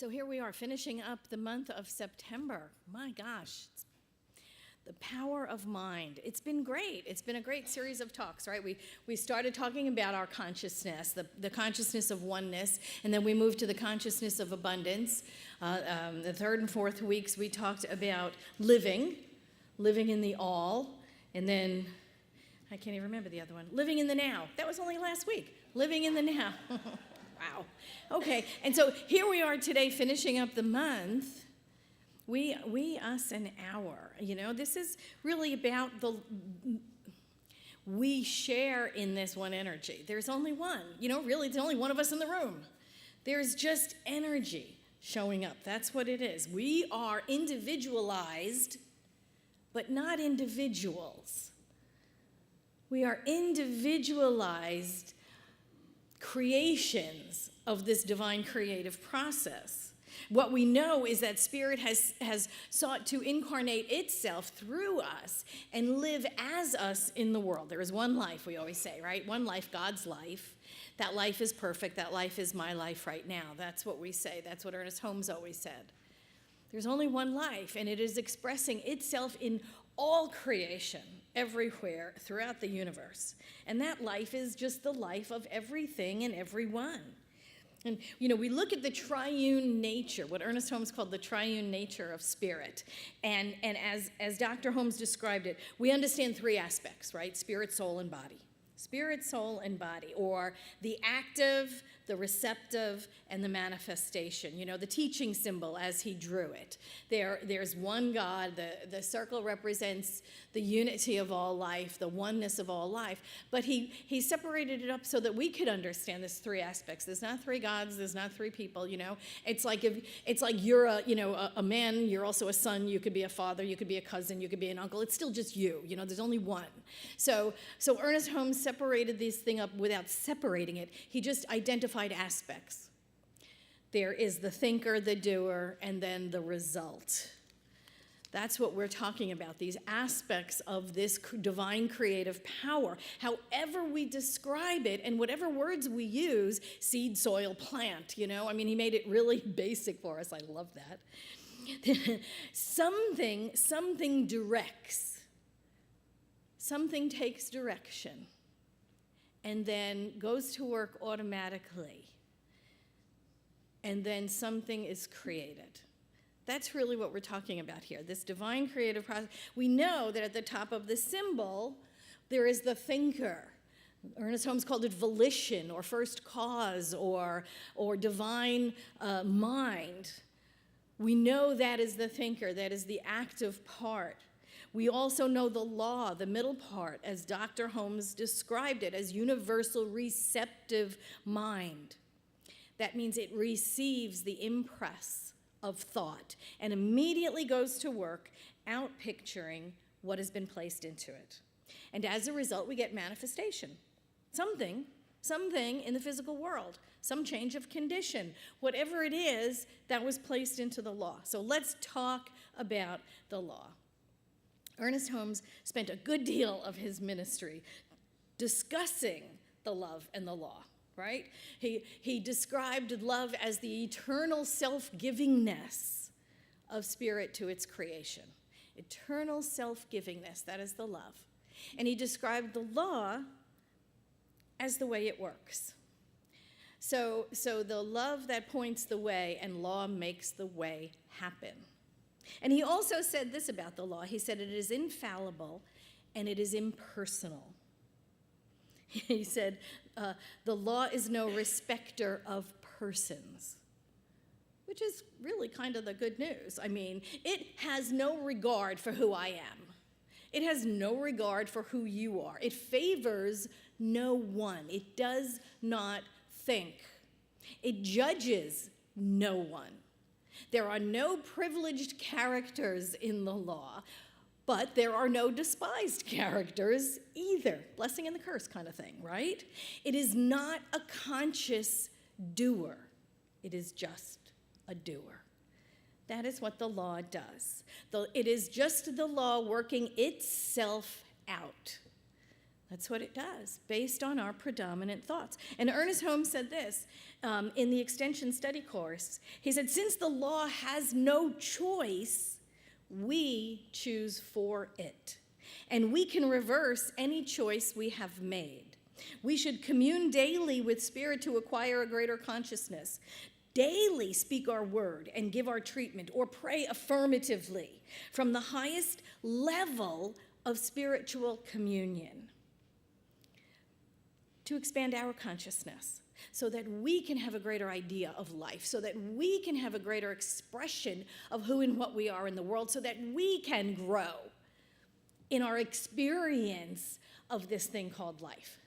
So here we are, finishing up the month of September. My gosh, it's the power of mind. It's been great. It's been a great series of talks, right? We started talking about our consciousness, the consciousness of oneness, and then we moved to the consciousness of abundance. The third and fourth weeks, we talked about living in the all, and then, I can't even remember the other one, living in the now. That was only last week, living in the now. Wow. Okay, and so here we are today finishing up the month. We, us, and our. You know, this is really about we share in this one energy. There's only one. You know, really, there's only one of us in the room. There's just energy showing up. That's what it is. We are individualized, but not individuals. We are individualized creations of this divine creative process. What we know is that Spirit has sought to incarnate itself through us and live as us in the world. There is one life, we always say, right? One life, God's life. That life is perfect. That life is my life right now. That's what we say. That's what Ernest Holmes always said. There's only one life, and it is expressing itself in all creation, everywhere, throughout the universe. And that life is just the life of everything and everyone. And, you know, we look at the triune nature, what Ernest Holmes called the triune nature of spirit. And as Dr. Holmes described it, we understand three aspects, right? Spirit, soul, and body. Spirit, soul, and body, or the active, the receptive, and the manifestation. You know, the teaching symbol as he drew it. There's one God. The circle represents the unity of all life, the oneness of all life. But he separated it up so that we could understand these three aspects. There's not three gods. There's not three people. You know, it's like you're a man. You're also a son. You could be a father. You could be a cousin. You could be an uncle. It's still just you. You know, there's only one. So Ernest Holmes separated this thing up without separating it. He just identified aspects. There is the thinker, the doer, and then the result. That's what we're talking about, these aspects of this divine creative power. However we describe it and whatever words we use, seed, soil, plant, you know. I mean, he made it really basic for us. I love that. Something directs. Something takes direction and then goes to work automatically. And then something is created. That's really what we're talking about here, this divine creative process. We know that at the top of the symbol, there is the thinker. Ernest Holmes called it volition or first cause or divine mind. We know that is the thinker, that is the active part. We also know the law, the middle part, as Dr. Holmes described it, as universal receptive mind. That means it receives the impress of thought and immediately goes to work out picturing what has been placed into it. And as a result, we get manifestation. Something in the physical world, some change of condition, whatever it is that was placed into the law. So let's talk about the law. Ernest Holmes spent a good deal of his ministry discussing the love and the law, right? He described love as the eternal self-givingness of spirit to its creation. Eternal self-givingness, that is the love. And he described the law as the way it works. So the love that points the way and law makes the way happen. And he also said this about the law. He said it is infallible and it is impersonal. He said the law is no respecter of persons, which is really kind of the good news. I mean, it has no regard for who I am. It has no regard for who you are. It favors no one. It does not think. It judges no one. There are no privileged characters in the law, but there are no despised characters either. Blessing and the curse kind of thing, right? It is not a conscious doer. It is just a doer. That is what the law does. It is just the law working itself out. That's what it does, based on our predominant thoughts. And Ernest Holmes said this in the extension study course. He said, since the law has no choice, we choose for it. And we can reverse any choice we have made. We should commune daily with Spirit to acquire a greater consciousness. Daily speak our word and give our treatment or pray affirmatively from the highest level of spiritual communion to expand our consciousness so that we can have a greater idea of life, so that we can have a greater expression of who and what we are in the world, so that we can grow in our experience of this thing called life,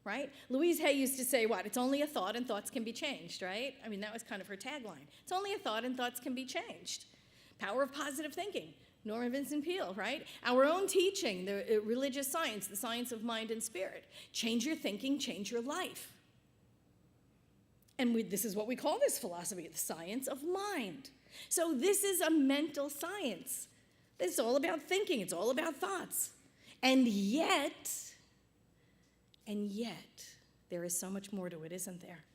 right? Louise Hay used to say, what? It's only a thought and thoughts can be changed, right? I mean, that was kind of her tagline. It's only a thought and thoughts can be changed. Power of positive thinking. Norman Vincent Peale, right? Our own teaching, the religious science, the science of mind and spirit. Change your thinking, change your life. And this is what we call this philosophy, the science of mind. So this is a mental science. It's all about thinking. It's all about thoughts. And yet, there is so much more to it, isn't there?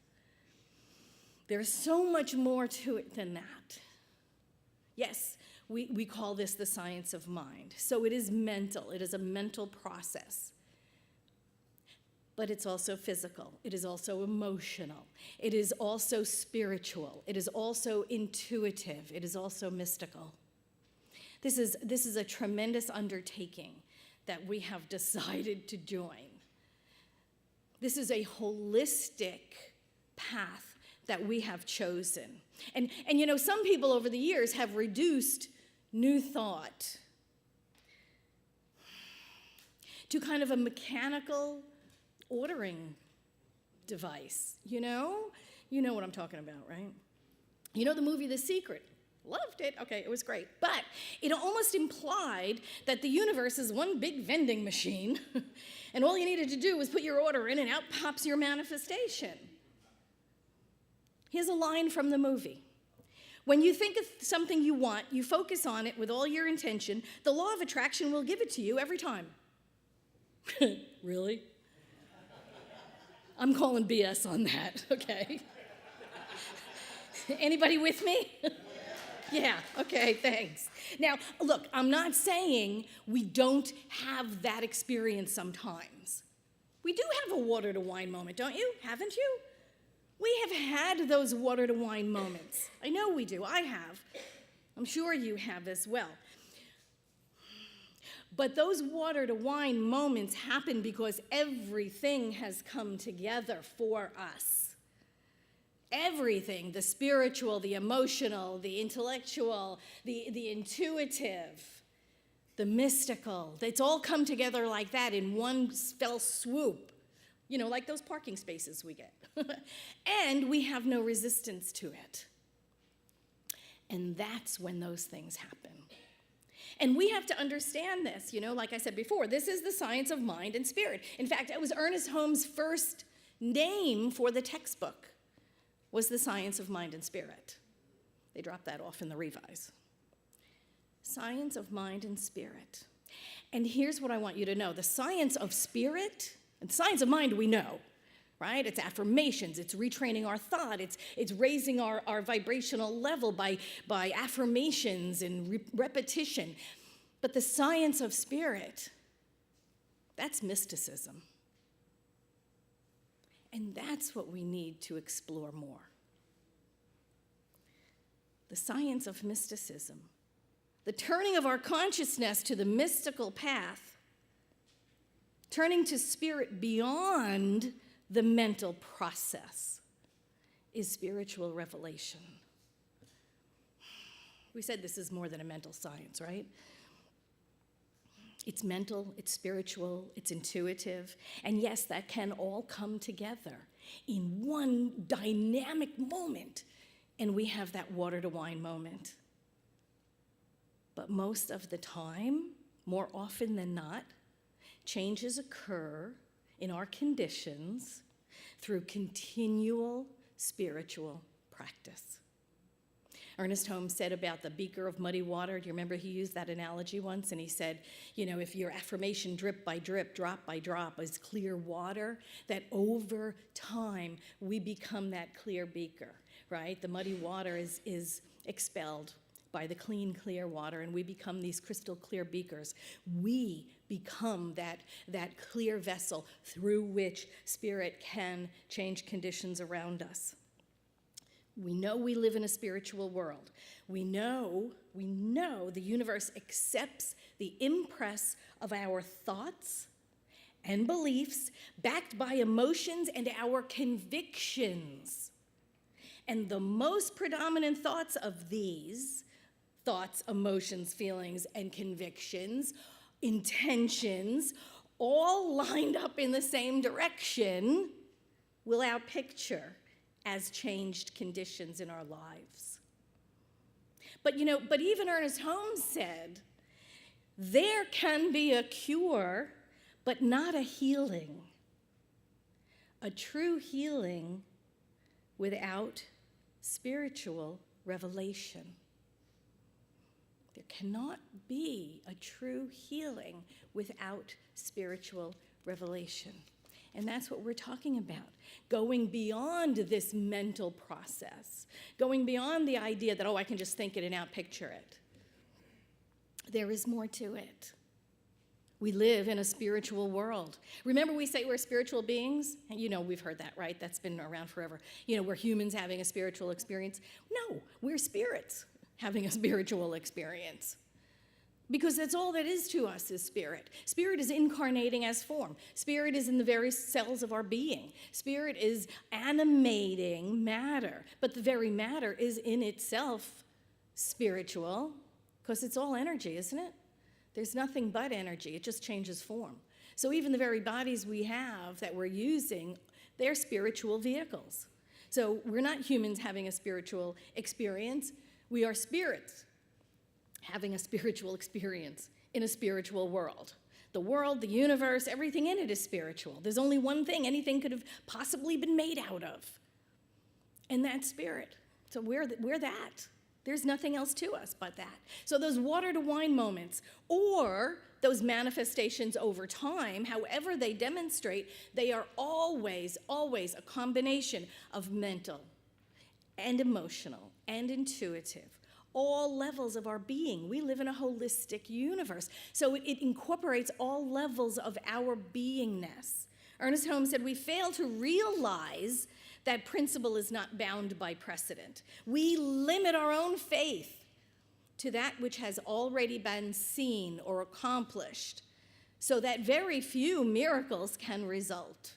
There's so much more to it than that. Yes, we call this the science of mind. So it is mental. It is a mental process. But it's also physical. It is also emotional. It is also spiritual. It is also intuitive. It is also mystical. This is a tremendous undertaking that we have decided to join. This is a holistic path that we have chosen. And you know, some people over the years have reduced New Thought to kind of a mechanical ordering device, you know? You know what I'm talking about, right? You know the movie The Secret? Loved it. Okay, it was great. But it almost implied that the universe is one big vending machine, and all you needed to do was put your order in, and out pops your manifestation. Here's a line from the movie. When you think of something you want, you focus on it with all your intention, the law of attraction will give it to you every time. Really? I'm calling BS on that, okay? Anybody with me? Yeah, okay, thanks. Now, look, I'm not saying we don't have that experience sometimes. We do have a water to wine moment, don't you? Haven't you? We have had those water to wine moments. I know we do. I have. I'm sure you have as well. But those water to wine moments happen because everything has come together for us. Everything, the spiritual, the emotional, the intellectual, the intuitive, the mystical, it's all come together like that in one fell swoop. You know, like those parking spaces we get. And we have no resistance to it. And that's when those things happen. And we have to understand this, you know, like I said before, this is the science of mind and spirit. In fact, it was Ernest Holmes' first name for the textbook was the science of mind and spirit. They dropped that off in the revise. Science of mind and spirit. And here's what I want you to know. The science of spirit and the science of mind we know, right? It's affirmations, it's retraining our thought, it's raising our vibrational level by affirmations and repetition. But the science of spirit, that's mysticism. And that's what we need to explore more. The science of mysticism, the turning of our consciousness to the mystical path, turning to spirit beyond the mental process, is spiritual revelation. We said this is more than a mental science, right? It's mental, it's spiritual, it's intuitive, and yes, that can all come together in one dynamic moment, and we have that water to wine moment. But most of the time, more often than not, changes occur in our conditions through continual spiritual practice. Ernest Holmes said about the beaker of muddy water. Do you remember he used that analogy once? And he said, if your affirmation drip by drip, drop by drop is clear water, that over time we become that clear beaker, right? The muddy water is expelled by the clean, clear water, and we become these crystal clear beakers. We become that clear vessel through which Spirit can change conditions around us. We know we live in a spiritual world. We know the universe accepts the impress of our thoughts and beliefs backed by emotions and our convictions. And the most predominant thoughts of these thoughts, emotions, feelings, and convictions, intentions, all lined up in the same direction, will outpicture as changed conditions in our lives. But even Ernest Holmes said, there can be a cure, but not a healing. A true healing without spiritual revelation. There cannot be a true healing without spiritual revelation. And that's what we're talking about, going beyond this mental process, going beyond the idea that, I can just think it and outpicture it. There is more to it. We live in a spiritual world. Remember we say we're spiritual beings? We've heard that, right? That's been around forever. We're humans having a spiritual experience. No, we're spirits having a spiritual experience. Because that's all that is to us is spirit. Spirit is incarnating as form. Spirit is in the very cells of our being. Spirit is animating matter. But the very matter is in itself spiritual, because it's all energy, isn't it? There's nothing but energy. It just changes form. So even the very bodies we have that we're using, they're spiritual vehicles. So we're not humans having a spiritual experience. We are spirits having a spiritual experience in a spiritual world. The world, the universe, everything in it is spiritual. There's only one thing anything could have possibly been made out of, and that's spirit. So we're that. There's nothing else to us but that. So those water to wine moments, or those manifestations over time, however they demonstrate, they are always a combination of mental and emotional and intuitive. All levels of our being. We live in a holistic universe. So it incorporates all levels of our beingness. Ernest Holmes said, we fail to realize that principle is not bound by precedent. We limit our own faith to that which has already been seen or accomplished, so that very few miracles can result.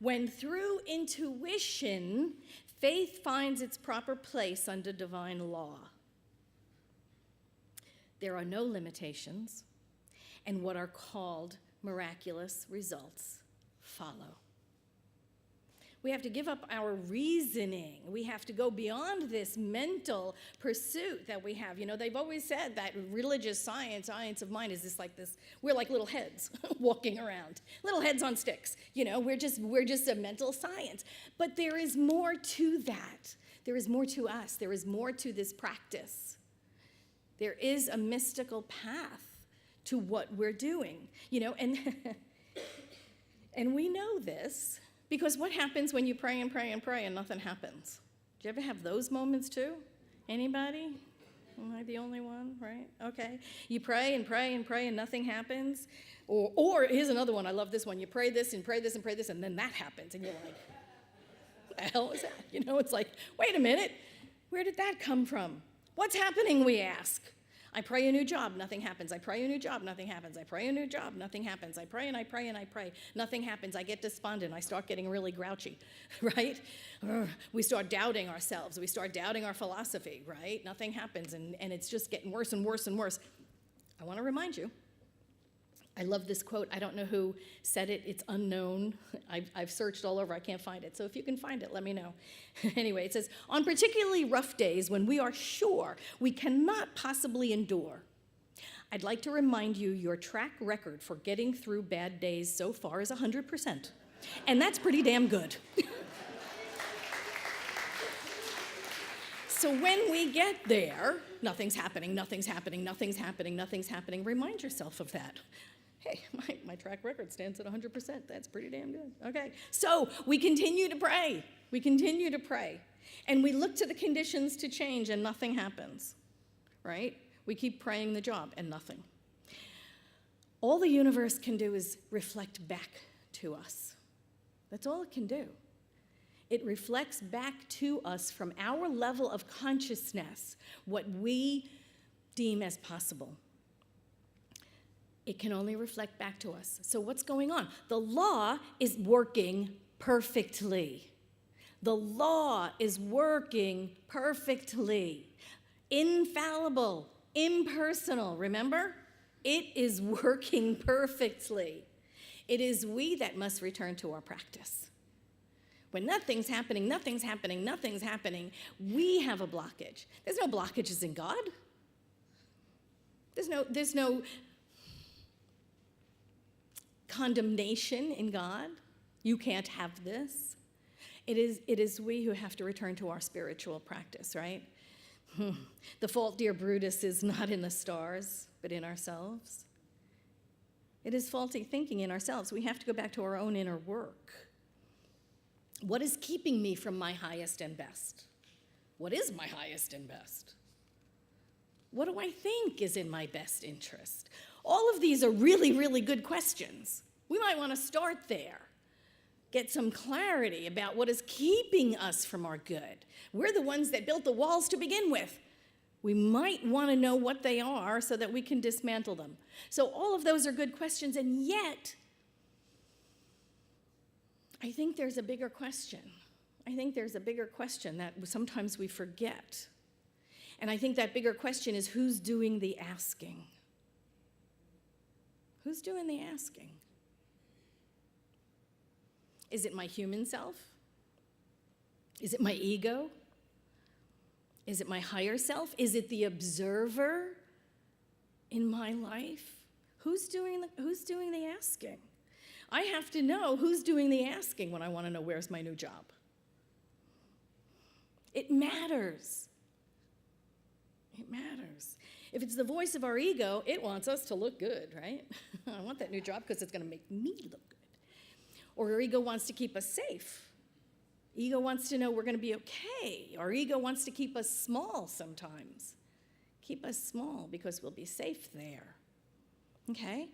When through intuition, faith finds its proper place under divine law, there are no limitations, and what are called miraculous results follow. We have to give up our reasoning. We have to go beyond this mental pursuit that we have. They've always said that religious science of mind is we're like little heads walking around, little heads on sticks. We're just a mental science. But there is more to that. There is more to us. There is more to this practice. There is a mystical path to what we're doing, and we know this. Because what happens when you pray and pray and pray and nothing happens? Do you ever have those moments too? Anybody? Am I the only one, right? Okay. You pray and pray and pray and nothing happens. Or here's another one. I love this one. You pray this and pray this and pray this, and then that happens. And you're like, what the hell is that? It's like, wait a minute. Where did that come from? What's happening, we ask. I pray a new job, nothing happens. I pray a new job, nothing happens. I pray a new job, nothing happens. I pray and I pray and I pray, nothing happens. I get despondent. I start getting really grouchy, right? We start doubting ourselves. We start doubting our philosophy, right? Nothing happens, and it's just getting worse and worse and worse. I want to remind you, I love this quote. I don't know who said it. It's unknown. I've searched all over. I can't find it. So if you can find it, let me know. Anyway, it says, on particularly rough days when we are sure we cannot possibly endure, I'd like to remind you your track record for getting through bad days so far is 100%. And that's pretty damn good. So when we get there, nothing's happening, nothing's happening, nothing's happening, nothing's happening. Remind yourself of that. Hey, my track record stands at 100%. That's pretty damn good. Okay, so we continue to pray. We continue to pray. And we look to the conditions to change and nothing happens, right? We keep praying the job and nothing. All the universe can do is reflect back to us. That's all it can do. It reflects back to us from our level of consciousness what we deem as possible. It can only reflect back to us. So what's going on? The law is working perfectly. The law is working perfectly. Infallible, impersonal, remember? It is working perfectly. It is we that must return to our practice. When nothing's happening, nothing's happening, nothing's happening, we have a blockage. There's no blockages in God. There's no condemnation in God. You can't have this. It is we who have to return to our spiritual practice, right? The fault, dear Brutus, is not in the stars, but in ourselves. It is faulty thinking in ourselves. We have to go back to our own inner work. What is keeping me from my highest and best? What is my highest and best? What do I think is in my best interest? All of these are really, really good questions. We might want to start there. Get some clarity about what is keeping us from our good. We're the ones that built the walls to begin with. We might want to know what they are so that we can dismantle them. So all of those are good questions, and yet, I think there's a bigger question. I think there's a bigger question that sometimes we forget. And I think that bigger question is, who's doing the asking? Who's doing the asking? Is it my human self? Is it my ego? Is it my higher self? Is it the observer in my life? Who's doing the asking? I have to know who's doing the asking when I want to know where's my new job. It matters. It matters. If it's the voice of our ego, it wants us to look good, right? I want that new job because it's going to make me look good. Or our ego wants to keep us safe. Ego wants to know we're going to be okay. Our ego wants to keep us small sometimes. Keep us small because we'll be safe there. Okay?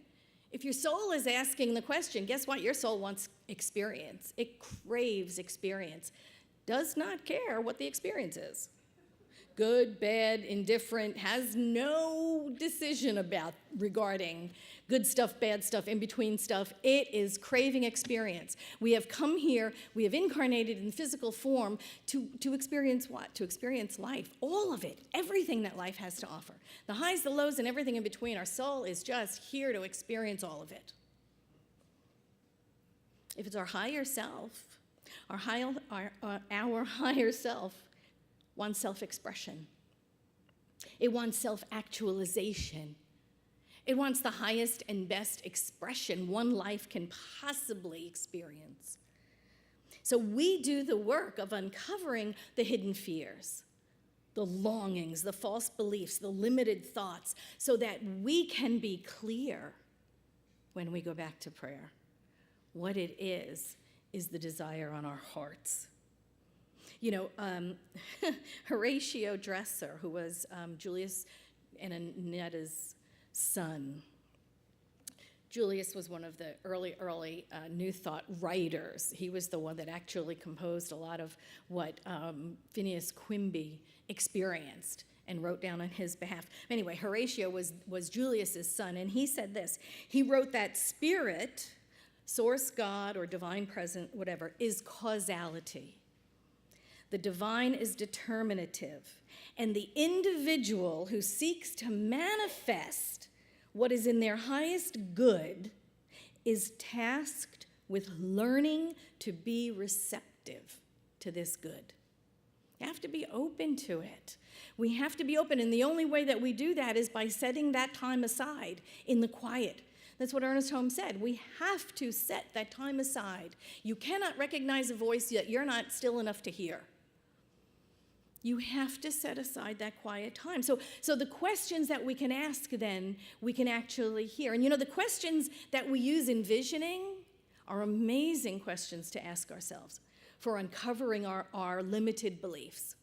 If your soul is asking the question, guess what? Your soul wants experience. It craves experience. Does not care what the experience is. Good, bad, indifferent, has no decision regarding good stuff, bad stuff, in-between stuff. It is craving experience. We have come here, we have incarnated in physical form to experience what? To experience life, all of it, everything that life has to offer. The highs, the lows, and everything in between. Our soul is just here to experience all of it. If it's our higher self, our higher self wants self-expression. It wants self-actualization. It wants the highest and best expression one life can possibly experience. So we do the work of uncovering the hidden fears, the longings, the false beliefs, the limited thoughts, so that we can be clear when we go back to prayer. What it is the desire on our hearts. You know, Horatio Dresser, who was Julius and Annetta's son. Julius was one of the early New Thought writers. He was the one that actually composed a lot of what Phineas Quimby experienced and wrote down on his behalf. Anyway, Horatio was Julius's son, and he said this. He wrote that spirit, source, God, or divine present, whatever, is causality. The divine is determinative, and the individual who seeks to manifest what is in their highest good is tasked with learning to be receptive to this good. You have to be open to it. We have to be open, and the only way that we do that is by setting that time aside in the quiet. That's what Ernest Holmes said. We have to set that time aside. You cannot recognize a voice that you're not still enough to hear. You have to set aside that quiet time. So the questions that we can ask then, we can actually hear. And the questions that we use in visioning are amazing questions to ask ourselves for uncovering our limited beliefs.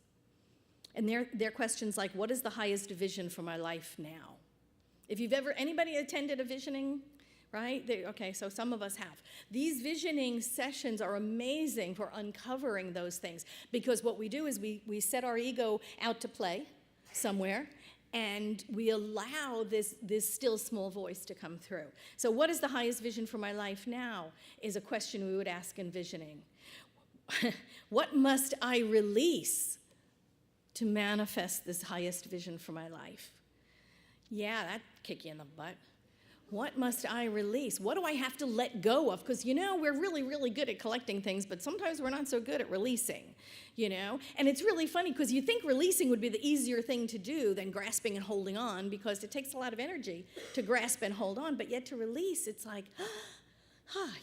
And they're questions like, what is the highest vision for my life now? If anybody attended a visioning, right? Okay, so some of us have. These visioning sessions are amazing for uncovering those things, because what we do is we set our ego out to play somewhere, and we allow this still small voice to come through. So what is the highest vision for my life now is a question we would ask in visioning. What must I release to manifest this highest vision for my life? Yeah, that'd kick you in the butt. What must I release? What do I have to let go of? Because, we're really, really good at collecting things, but sometimes we're not so good at releasing, And it's really funny because you think releasing would be the easier thing to do than grasping and holding on, because it takes a lot of energy to grasp and hold on, but yet to release, it's like,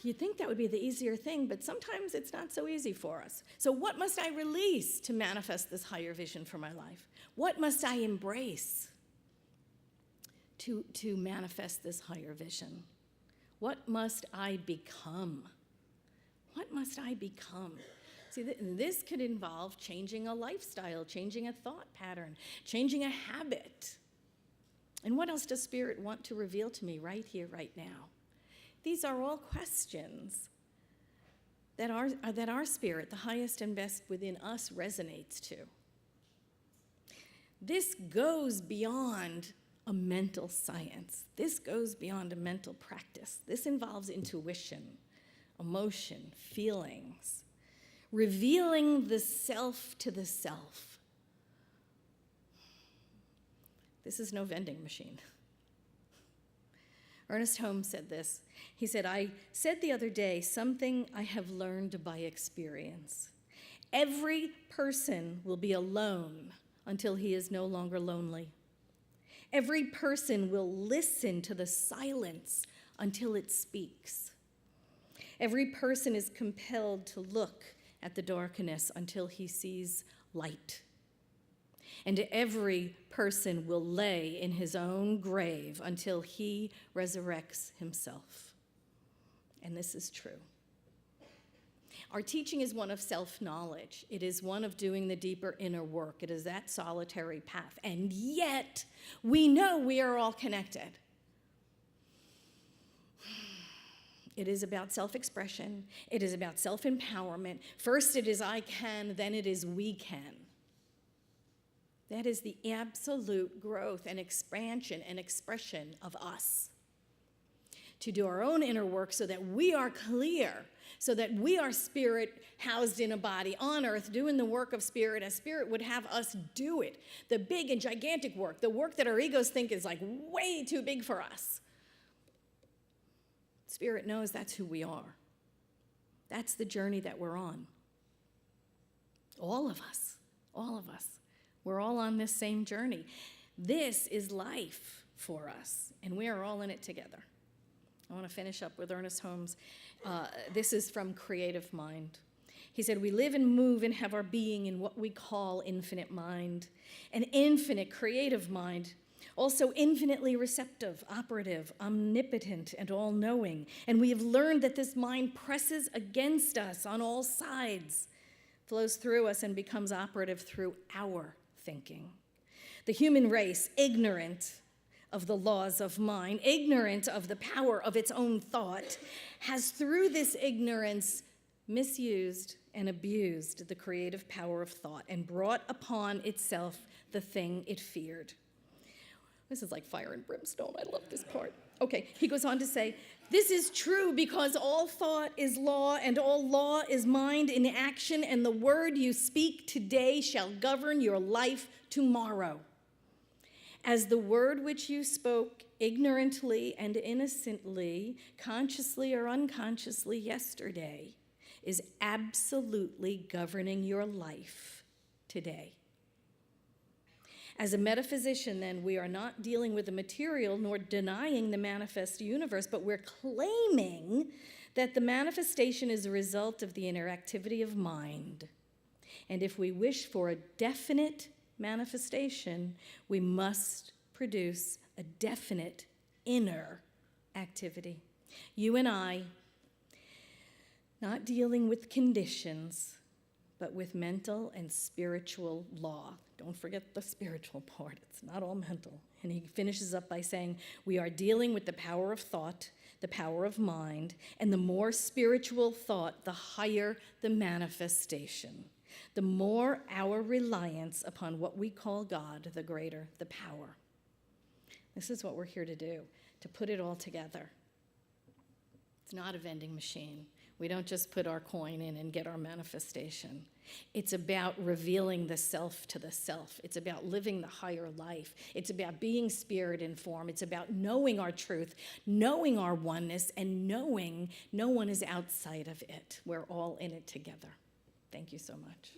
you'd think that would be the easier thing, but sometimes it's not so easy for us. So what must I release to manifest this higher vision for my life? What must I embrace to manifest this higher vision? What must I become? What must I become? See, this could involve changing a lifestyle, changing a thought pattern, changing a habit. And what else does Spirit want to reveal to me right here, right now? These are all questions that our spirit, the highest and best within us, resonates to. This goes beyond a mental science. This goes beyond a mental practice. This involves intuition, emotion, feelings, revealing the self to the self. This is no vending machine. Ernest Holmes said this. He said, I said the other day something I have learned by experience. Every person will be alone until he is no longer lonely. Every person will listen to the silence until it speaks. Every person is compelled to look at the darkness until he sees light. And every person will lay in his own grave until he resurrects himself. And this is true. Our teaching is one of self-knowledge. It is one of doing the deeper inner work. It is that solitary path. And yet, we know we are all connected. It is about self-expression. It is about self-empowerment. First it is I can, then it is we can. That is the absolute growth and expansion and expression of us. To do our own inner work so that we are clear, so that we are spirit housed in a body on earth, doing the work of spirit as spirit would have us do it. The big and gigantic work, the work that our egos think is like way too big for us. Spirit knows that's who we are. That's the journey that we're on. All of us, all of us. We're all on this same journey. This is life for us, and we are all in it together. I want to finish up with Ernest Holmes. This is from Creative Mind. He said, we live and move and have our being in what we call infinite mind, an infinite creative mind, also infinitely receptive, operative, omnipotent, and all-knowing. And we have learned that this mind presses against us on all sides, flows through us, and becomes operative through our thinking. The human race, ignorant of the laws of mind, ignorant of the power of its own thought, has through this ignorance misused and abused the creative power of thought and brought upon itself the thing it feared. This is like fire and brimstone. I love this part. Okay, he goes on to say, this is true because all thought is law and all law is mind in action, and the word you speak today shall govern your life tomorrow. As the word which you spoke ignorantly and innocently, consciously or unconsciously yesterday, is absolutely governing your life today. As a metaphysician, then, we are not dealing with the material nor denying the manifest universe, but we're claiming that the manifestation is a result of the interactivity of mind. And if we wish for a definite manifestation, we must produce a definite inner activity. You and I, not dealing with conditions, but with mental and spiritual law. Don't forget the spiritual part. It's not all mental. And he finishes up by saying, we are dealing with the power of thought, the power of mind, and the more spiritual thought, the higher the manifestation. The more our reliance upon what we call God, the greater the power. This is what we're here to do, to put it all together. It's not a vending machine. We don't just put our coin in and get our manifestation. It's about revealing the self to the self. It's about living the higher life. It's about being spirit informed. It's about knowing our truth, knowing our oneness, and knowing no one is outside of it. We're all in it together. Thank you so much.